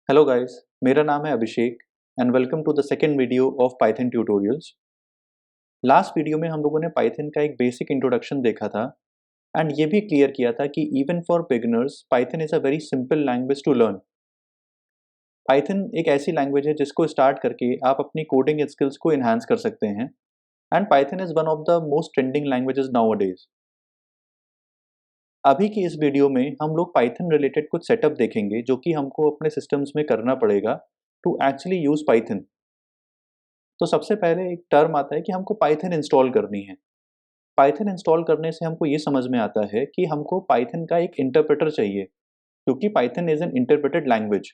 Hello guys, मेरा नाम है Abhishek and welcome to the second video of Python tutorials. Last video में हम लोगों ने पाइथन का एक बेसिक इंट्रोडक्शन देखा था एंड ये भी क्लियर किया था कि even for beginners Python is a very simple language to learn. Python एक ऐसी लैंग्वेज है जिसको स्टार्ट करके आप अपनी कोडिंग स्किल्स को इन्हांस कर सकते हैं and Python is one of the most trending languages nowadays. अभी की इस वीडियो में हम लोग पाइथन रिलेटेड कुछ सेटअप देखेंगे जो कि हमको अपने सिस्टम्स में करना पड़ेगा टू एक्चुअली यूज़ पाइथन। तो सबसे पहले एक टर्म आता है कि हमको पाइथन इंस्टॉल करनी है। पाइथन इंस्टॉल करने से हमको ये समझ में आता है कि हमको पाइथन का एक इंटरप्रेटर चाहिए, क्योंकि Python is an interpreted language.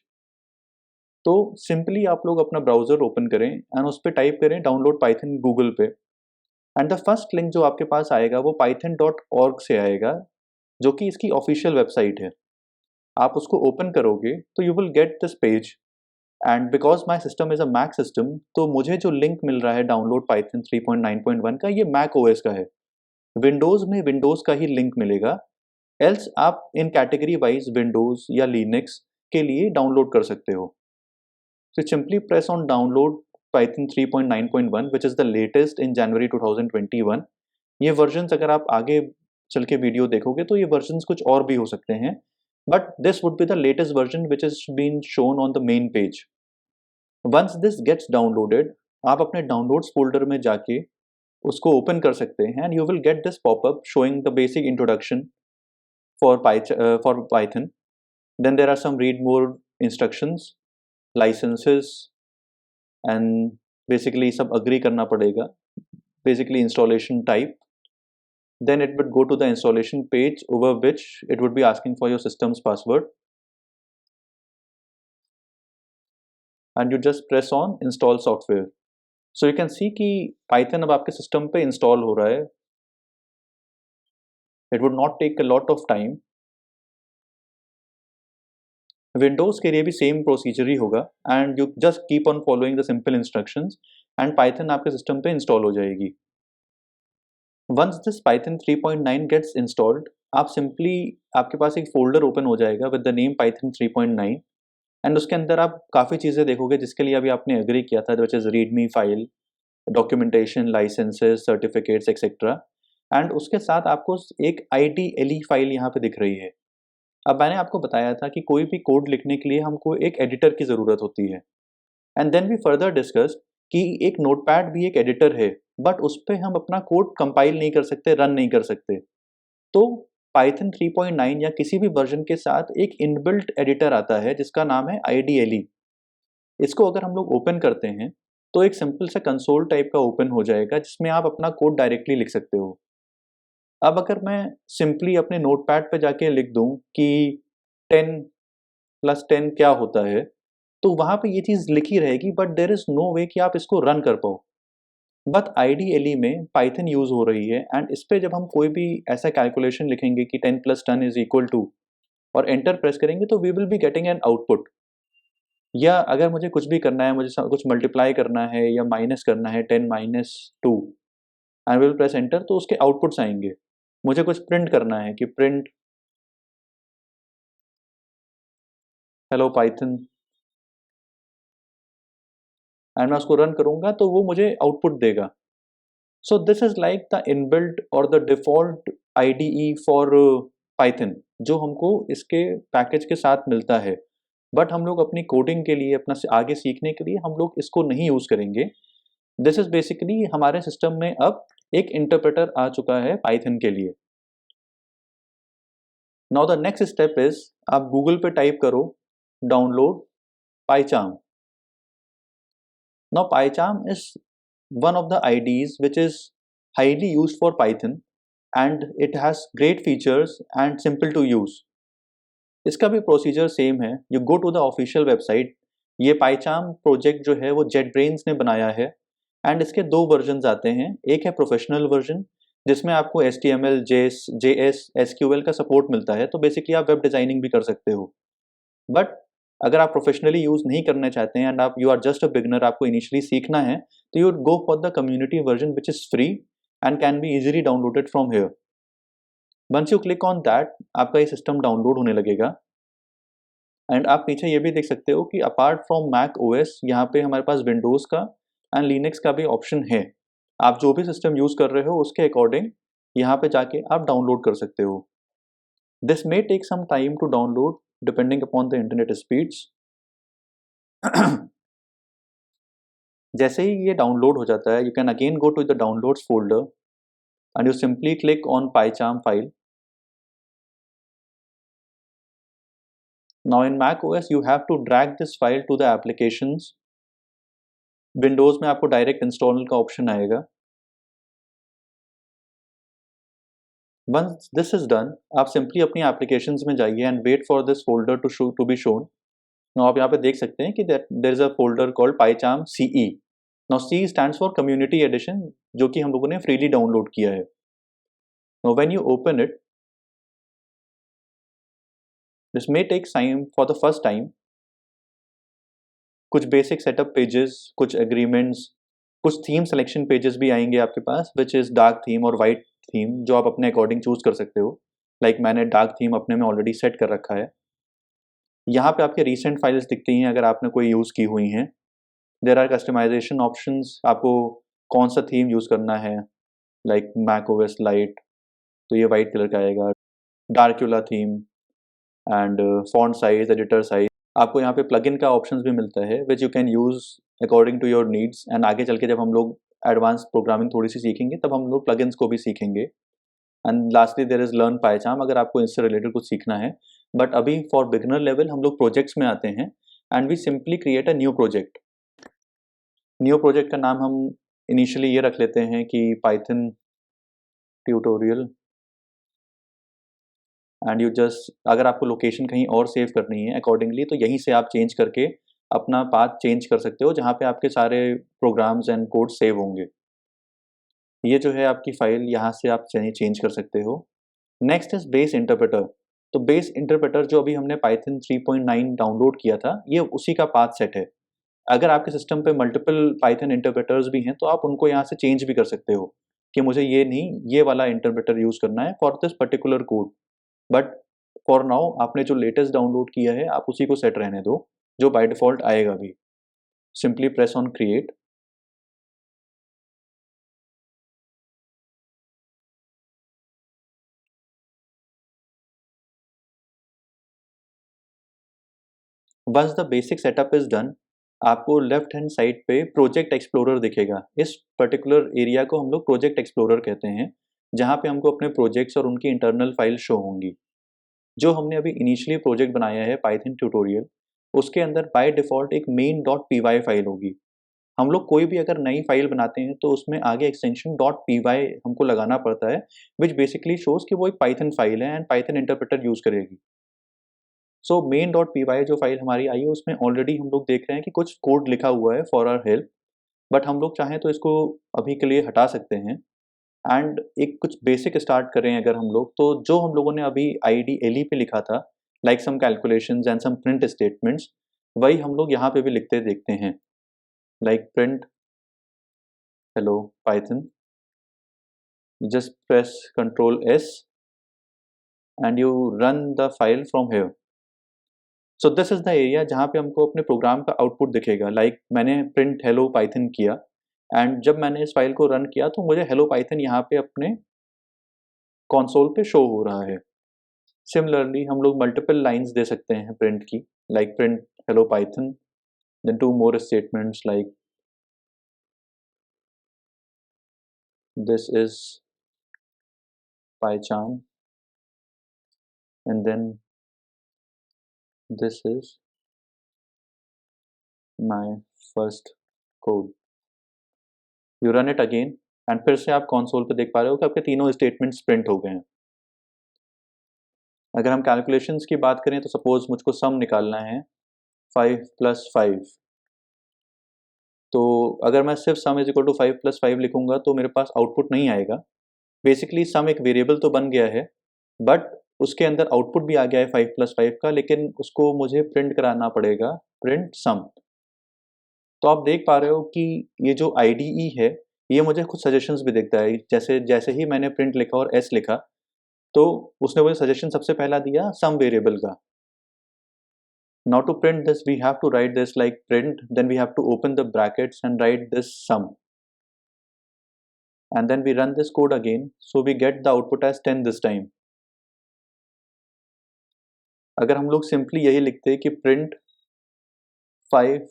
तो सिंपली आप लोग अपना ब्राउज़र ओपन करें एंड उस पे टाइप करें डाउनलोड पाइथन गूगल पे एंड द फर्स्ट लिंक जो आपके पास आएगा वो python.org से आएगा, जो कि इसकी ऑफिशियल वेबसाइट है। आप उसको ओपन करोगे तो you will get this page and because my system is a Mac system, तो मुझे जो लिंक मिल रहा है डाउनलोड पाइथन 3.9.1 का, ये मैक ओएस का है। विंडोज़ में विंडोज़ का ही लिंक मिलेगा, एल्स आप इन कैटेगरी वाइज विंडोज़ या लिनक्स के लिए डाउनलोड कर सकते हो। So simply press on download Python 3.9.1 which is the latest in January 2021। ये वर्जन्स अगर आप आगे चल के वीडियो देखोगे तो ये वर्जन्स कुछ और भी हो सकते हैं, but this would be the latest version which is been shown on the main page. Once this gets downloaded, आप अपने डाउनलोड्स फ़ोल्डर में जाके उसको ओपन कर सकते हैं and you will get this popup showing the basic introduction for Python. Then there are some read more instructions, licenses, and basically सब agree करना पड़ेगा. Basically installation type. Then it would go to the installation page over which it would be asking for your system's password. And you just press on install software. So you can see कि Python अब आपके system पे install हो रहा है. It would not take a lot of time. Windows के लिए भी सेम प्रोसीजर ही होगा and you just keep on following the simple instructions and Python आपके सिस्टम पे इंस्टॉल हो जाएगी। Once this Python 3.9 gets installed, आप सिंपली आपके पास एक फ़ोल्डर ओपन हो जाएगा with the name Python 3.9 and उसके अंदर आप काफ़ी चीज़ें देखोगे जिसके लिए अभी आपने एग्री किया था, which is readme file, documentation, licenses, certificates etcetera. And उसके साथ आपको एक IDLE फाइल यहाँ पे दिख रही है। अब मैंने आपको बताया था कि कोई भी कोड लिखने के लिए हमको एक एडिटर की ज़रूरत होती है and then we further discuss कि एक नोटपैड भी एक एडिटर है, बट उस पे हम अपना कोड कंपाइल नहीं कर सकते, रन नहीं कर सकते। तो पाइथन 3.9 या किसी भी वर्जन के साथ एक इनबिल्ट एडिटर आता है जिसका नाम है IDLE। इसको अगर हम लोग ओपन करते हैं तो एक सिंपल सा कंसोल टाइप का ओपन हो जाएगा जिसमें आप अपना कोड डायरेक्टली लिख सकते हो। अब अगर मैं सिंपली अपने नोटपैड पे जाके लिख दूं कि 10 प्लस 10 क्या होता है, तो वहाँ पे ये चीज़ लिखी रहेगी, बट देयर इज़ नो वे कि आप इसको रन कर पाओ। बट आइडियली में पाइथन यूज़ हो रही है एंड इस पे जब हम कोई भी ऐसा कैलकुलेशन लिखेंगे कि 10 प्लस 10 इज़ इक्वल टू और एंटर प्रेस करेंगे तो we will be getting an output. या अगर मुझे कुछ भी करना है, मुझे कुछ मल्टीप्लाई करना है या माइनस करना है, 10 minus 2, I will press enter तो उसके आउटपुट्स आएंगे। मुझे कुछ प्रिंट करना है कि प्रिंट हेलो पाइथन एंड मैं उसको रन करूंगा तो वो मुझे आउटपुट देगा। So this is like the inbuilt or the default IDE for Python जो हमको इसके पैकेज के साथ मिलता है, बट हम लोग अपनी कोडिंग के लिए, अपना आगे सीखने के लिए हम लोग इसको नहीं यूज़ करेंगे। दिस इज बेसिकली हमारे सिस्टम में अब एक इंटरप्रेटर आ चुका है पाइथन के लिए। Now the next step is, आप गूगल पे टाइप करो download PyCharm. Now PyCharm is one of the IDEs which is highly used for Python and it has great features and simple to use. इसका भी procedure same है, you go to the official website. ये PyCharm project जो है वो JetBrains ने बनाया है एंड इसके दो वर्जन आते हैं। एक है प्रोफेशनल वर्जन जिसमें आपको HTML, JS, SQL का सपोर्ट मिलता है, तो बेसिकली आप वेब डिज़ाइनिंग भी कर सकते हो। बट अगर आप प्रोफेशनली यूज़ नहीं करना चाहते हैं एंड आप you are just a beginner, आपको इनिशियली सीखना है, तो you go for the community version which is free and can be easily downloaded from here. Once you click on that, आपका ये सिस्टम डाउनलोड होने लगेगा एंड आप पीछे ये भी देख सकते हो कि अपार्ट फ्रॉम मैक ओएस यहाँ पे हमारे पास विंडोज़ का एंड लिनक्स का भी ऑप्शन है। आप जो भी सिस्टम यूज़ कर रहे हो उसके अकॉर्डिंग यहाँ पे जाके आप डाउनलोड कर सकते हो। This may take some time to download depending upon the internet speeds. जैसे ही ये डाउनलोड हो जाता है, you can again go to the downloads folder and you simply click on PyCharm file. Now in Mac OS you have to drag this file to the applications। Windows में आपको direct install का option आएगा। Once this is done, आप simply अपनी applications में जाइए and wait for this folder to be shown. Now आप यहाँ पे देख सकते हैं कि there is a folder called PyCharm CE। Now C stands for community edition, जो कि हम लोगों ने फ्रीली डाउनलोड किया है। Now when you open it, this may take time for the first time. कुछ बेसिक सेटअप पेजेस, कुछ agreements, कुछ थीम सिलेक्शन पेजेस भी आएंगे आपके पास, विच इज़ डार्क थीम और वाइट थीम, जो आप अपने अकॉर्डिंग चूज कर सकते हो। मैंने डार्क थीम अपने में ऑलरेडी सेट कर रखा है। यहाँ पे आपके रिसेंट फाइल्स दिखती हैं अगर आपने कोई यूज़ की हुई हैं। देर आर कस्टमाइजेशन ऑप्शंस, आपको कौन सा थीम यूज़ करना है, लाइक मैक ओएस लाइट, तो ये वाइट कलर का आएगा। Darcula theme and font size, editor size. आपको यहाँ पे प्लगइन का ऑप्शंस भी मिलता है which you can use according to your needs. And आगे चल के जब हम लोग एडवांस प्रोग्रामिंग थोड़ी सी सीखेंगे तब हम लोग प्लगइन्स को भी सीखेंगे। And lastly there is learn PyCharm, अगर आपको इससे रिलेटेड कुछ सीखना है। बट अभी फॉर बिगनर लेवल हम लोग प्रोजेक्ट्स में आते हैं and we simply create a new project. New project का नाम हम इनिशियली ये रख लेते हैं कि Python tutorial. And you just, अगर आपको लोकेशन कहीं और सेव करनी है अकॉर्डिंगली तो यहीं से आप चेंज करके अपना पाथ चेंज कर सकते हो जहाँ पे आपके सारे प्रोग्राम्स एंड कोड सेव होंगे। ये जो है आपकी फाइल, यहाँ से आप चेंज कर सकते हो। Next is base interpreter. तो बेस इंटरप्रेटर जो अभी हमने पाइथन 3.9 डाउनलोड किया था, ये उसी का पाथ सेट है। अगर आपके सिस्टम पे मल्टीपल पाइथन इंटरप्रेटर्स भी हैं तो आप उनको यहाँ से चेंज भी कर सकते हो कि मुझे ये नहीं, ये वाला इंटरप्रेटर यूज़ करना है for this particular code. But for now आपने जो लेटेस्ट डाउनलोड किया है आप उसी को सेट रहने दो, जो बाय डिफ़ॉल्ट आएगा भी। Simply press on create. Once the basic setup is done, आपको लेफ्ट हैंड साइड पे प्रोजेक्ट एक्सप्लोरर दिखेगा। इस पर्टिकुलर एरिया को हम लोग प्रोजेक्ट एक्सप्लोरर कहते हैं, जहाँ पे हमको अपने प्रोजेक्ट्स और उनकी इंटरनल फाइल शो होंगी। जो हमने अभी इनिशियली प्रोजेक्ट बनाया है पाइथन ट्यूटोरियल, उसके अंदर बाय डिफ़ॉल्ट एक main dot P Y file होगी। हम लोग कोई भी अगर नई फाइल बनाते हैं तो उसमें आगे एक्सटेंशन डॉट पी वाई हमको लगाना पड़ता है, विच बेसिकली शोज़ कि वो एक पाइथन फाइल है एंड पाइथन इंटरप्रेटर यूज़ करेगी। So main dot P Y जो फाइल हमारी आई है उसमें ऑलरेडी हम लोग देख रहे हैं कि कुछ कोड लिखा हुआ है फॉर आवर हेल्प। बट हम लोग चाहें तो इसको अभी के लिए हटा सकते हैं एंड एक कुछ बेसिक स्टार्ट करें अगर हम लोग, तो जो हम लोगों ने अभी IDLE पे लिखा था, like some calculations and some print statements, वही हम लोग यहाँ पे भी लिखते देखते हैं, like print hello Python. Just press Ctrl+S and you run the file from here. So this is the area जहाँ पे हमको अपने प्रोग्राम का आउटपुट दिखेगा। मैंने प्रिंट हेलो पाइथन किया एंड जब मैंने इस फाइल को रन किया तो मुझे हेलो पाइथन यहाँ पे अपने कंसोल पे शो हो रहा है। सिमिलरली हम लोग मल्टीपल लाइंस दे सकते हैं प्रिंट की, like print hello Python, then two more statements like this is PyCharm and then this is my first code. You run it again and फिर से आप कंसोल पे देख पा रहे हो कि आपके तीनों स्टेटमेंट्स प्रिंट हो गए हैं। अगर हम कैलकुलेशंस की बात करें तो सपोज मुझको सम निकालना है 5 + 5, तो अगर मैं सिर्फ सम इज इक्वल टू 5 + 5 लिखूंगा तो मेरे पास आउटपुट नहीं आएगा। बेसिकली सम एक वेरिएबल तो बन गया है, बट उसके अंदर आउटपुट भी आ गया है 5 + 5 का, लेकिन उसको मुझे प्रिंट कराना पड़ेगा, प्रिंट सम। तो आप देख पा रहे हो कि ये जो IDE है ये मुझे कुछ सजेशंस भी देता है। जैसे जैसे ही मैंने प्रिंट लिखा और s लिखा तो उसने मुझे सजेशन सबसे पहला दिया सम वेरिएबल का। Now to print this, we have to write this like print, then we have to open the brackets and write this sum. And then we run this code again, so we get the output as 10 this time. अगर हम लोग simply यही लिखते कि print 5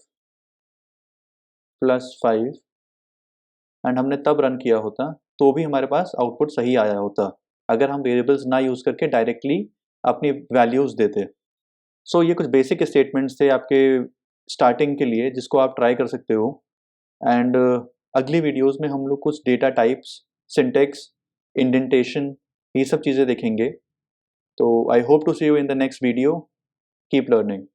+ 5 and हमने तब run किया होता तो भी हमारे पास आउटपुट सही आया होता, अगर हम वेरिएबल्स ना यूज़ करके डायरेक्टली अपनी वैल्यूज़ देते। सो ये कुछ बेसिक स्टेटमेंट्स थे आपके स्टार्टिंग के लिए जिसको आप ट्राई कर सकते हो। एंड अगली वीडियोस में हम लोग कुछ डेटा टाइप्स, सिंटैक्स, इंडेंटेशन, ये सब चीज़ें देखेंगे। तो I hope to see you in the next video. Keep learning.